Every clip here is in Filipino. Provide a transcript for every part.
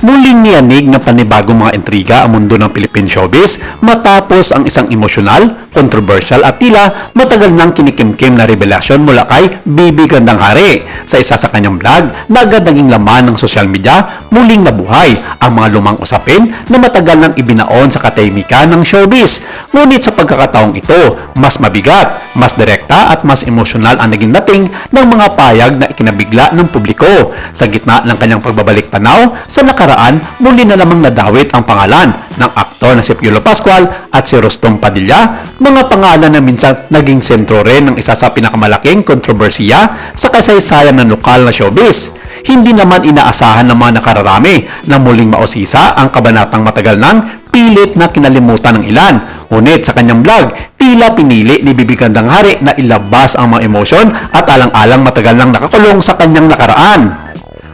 Muling niyanig ng panibagong mga intriga ang mundo ng Philippine showbiz matapos ang isang emosyonal, controversial at tila matagal nang kinikimkim na revelasyon mula kay Bibi Gandang Hari. Sa isa sa kanyang vlog na agad naging laman ng social media, muling nabuhay ang mga lumang usapin na matagal nang ibinaon sa katahimikan ng showbiz. Ngunit sa pagkakataong ito, mas mabigat, mas direkta at mas emosyonal ang naging dating ng mga payag na ikinabigla ng publiko. Sa gitna ng kanyang pagbabalik tanaw sa nakaraan, muli na lamang nadawit ang pangalan ng aktor na si Piolo Pascual at si Rostom Padilla, mga pangalan na minsan naging sentro rin ng isa sa pinakamalaking kontrobersiya sa kasaysayan ng lokal na showbiz. Hindi naman inaasahan ng mga nakararami na muling mausisa ang kabanatang matagal nang pilit na kinalimutan ng ilan. Ngunit sa kanyang vlog, tila pinili ni Bibi Gandang Hari na ilabas ang mga emosyon at alang-alang matagal nang nakakulong sa kanyang nakaraan.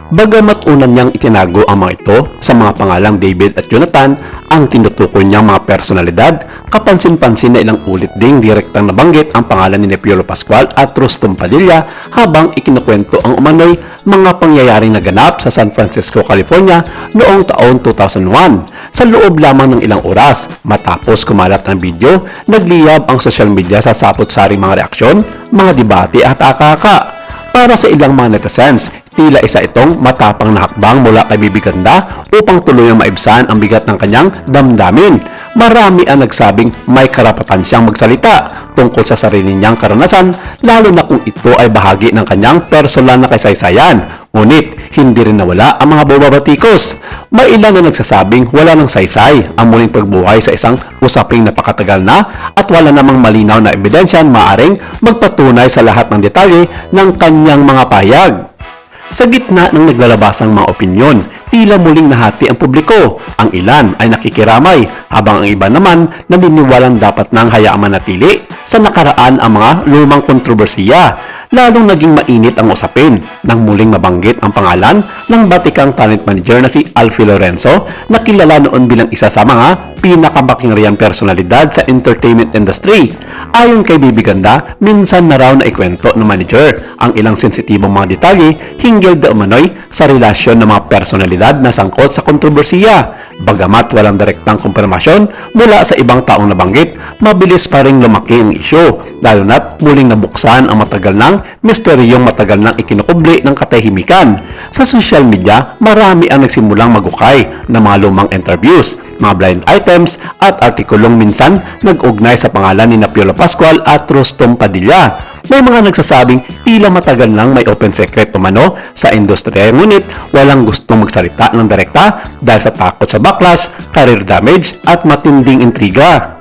Bagamat unan niyang itinago ang mga ito sa mga pangalang David at Jonathan, ang tinutukoy niyang mga personalidad, kapansin-pansin na ilang ulit ding direktang nabanggit ang pangalan ni Piolo Pascual at Rostom Padilla habang ikinukwento ang umano'y mga pangyayaring naganap sa San Francisco, California noong taon 2001. Sa loob lamang ng ilang oras, matapos kumalat ang video, nagliyab ang social media sa sapot-saring mga reaksyon, mga debate at akaka. Para sa ilang mga netizens, tila isa itong matapang na hakbang mula kay Bibi Ganda upang tuluyang maibsan ang bigat ng kanyang damdamin. Marami ang nagsabing may karapatan siyang magsalita tungkol sa sarili niyang karanasan, lalo na kung ito ay bahagi ng kanyang personal na kasaysayan. Ngunit, hindi rin nawala ang mga bumabatikos. May ilan na nagsasabing wala ng saysay ang muling pagbuhay sa isang usaping napakatagal na at wala namang malinaw na ebidensya maaring magpatunay sa lahat ng detalye ng kanyang mga pahayag. Sa gitna ng naglalabasang mga opinyon, tila muling nahati ang publiko. Ang ilan ay nakikiramay, habang ang iba naman naniniwalang dapat nang hayaang manatili sa nakaraan ang mga lumang kontrobersiya. Lalong naging mainit ang usapin nang muling mabanggit ang pangalan ng batikang talent manager na si Alfie Lorenzo, na kilala noon bilang isa sa mga pinakamakinghariang personalidad sa entertainment industry. Ayon kay Bibi Ganda, minsan na raw na ikwento ng manager ang ilang sensitibong mga detalye hinggil da umano'y sa relasyon ng mga personalidad na sangkot sa kontrobersiya. Bagamat walang direktang kumpirmasyon mula sa ibang taong nabanggit, mabilis pa ring lumaki ang isyu, lalo na't muling nabuksan ang matagal ng misteryong matagal nang ikinukubli ng katahimikan. Sa social media, marami ang nagsimulang magukay ng mga lumang interviews, mga blind items at artikulong minsan nag-ugnay sa pangalan ni Piolo Pascual at Rostom Padilla. May mga nagsasabing tila matagal nang may open secret umano sa industriya, ngunit walang gustong magsalita ng direkta dahil sa takot sa backlash, career damage at matinding intriga.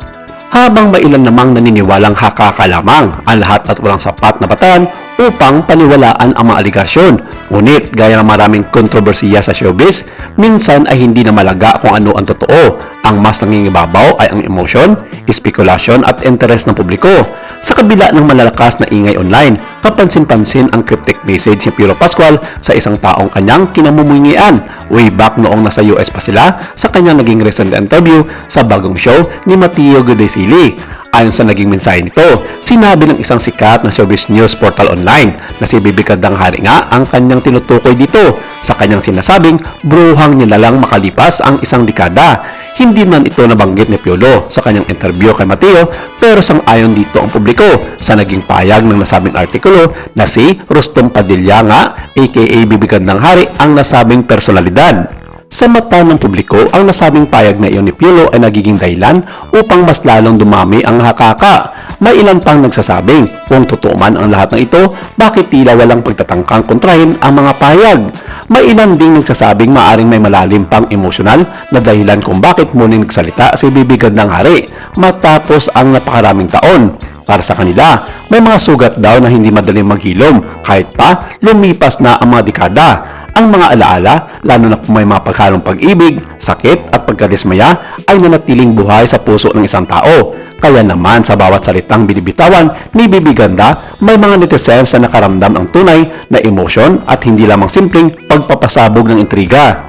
Habang may ilan namang naniniwalang hakaka lamang ang lahat at walang sapat na batayan upang paniwalaan ang mga aligasyon. Ngunit gaya ng maraming kontrobersiya sa showbiz, minsan ay hindi na malaga kung ano ang totoo. Ang mas nangingibabaw ay ang emosyon, espekulasyon at interes ng publiko. Sa kabila ng malalakas na ingay online, kapansin-pansin ang cryptic message ni Piolo Pascual sa isang taong kanyang kinamumuhingian way back noong nasa US pa sila sa kanyang naging recent interview sa bagong show ni Matteo Godesili. Ayon sa naging mensahe nito, sinabi ng isang sikat na showbiz news portal online na si Bibi Gandang Hari nga ang kanyang tinutukoy dito sa kanyang sinasabing bruhang nilalang makalipas ang isang dekada. Hindi man ito nabanggit ni Piolo sa kanyang interview kay Matteo, pero sang-ayon dito ang publiko sa naging payag ng nasabing artikulo na si Rostom Padilla nga aka Bibi Gandang Hari ang nasabing personalidad. Sa mata ng publiko, ang nasabing payag na iyon ni Piolo ay nagiging dahilan upang mas lalong dumami ang hakaka. May ilan pang nagsasabing kung totoo man ang lahat ng ito, bakit tila walang pagtatangkang kontrahin ang mga payag. May ilan ding nagsasabing maaring may malalim pang emosyonal na dahilan kung bakit muling nagsalita si Bibi Gandang Hari matapos ang napakaraming taon. Para sa kanila, may mga sugat daw na hindi madaling maghilom kahit pa lumipas na ang mga dekada. Ang mga alaala, lalo na kung may mga paghalong pag-ibig, sakit at pagkadismaya ay nanatiling buhay sa puso ng isang tao. Kaya naman sa bawat salitang binibitawan ni Bibi Ganda, may mga netizens na nakaramdam ng tunay na emosyon at hindi lamang simpleng pagpapasabog ng intriga.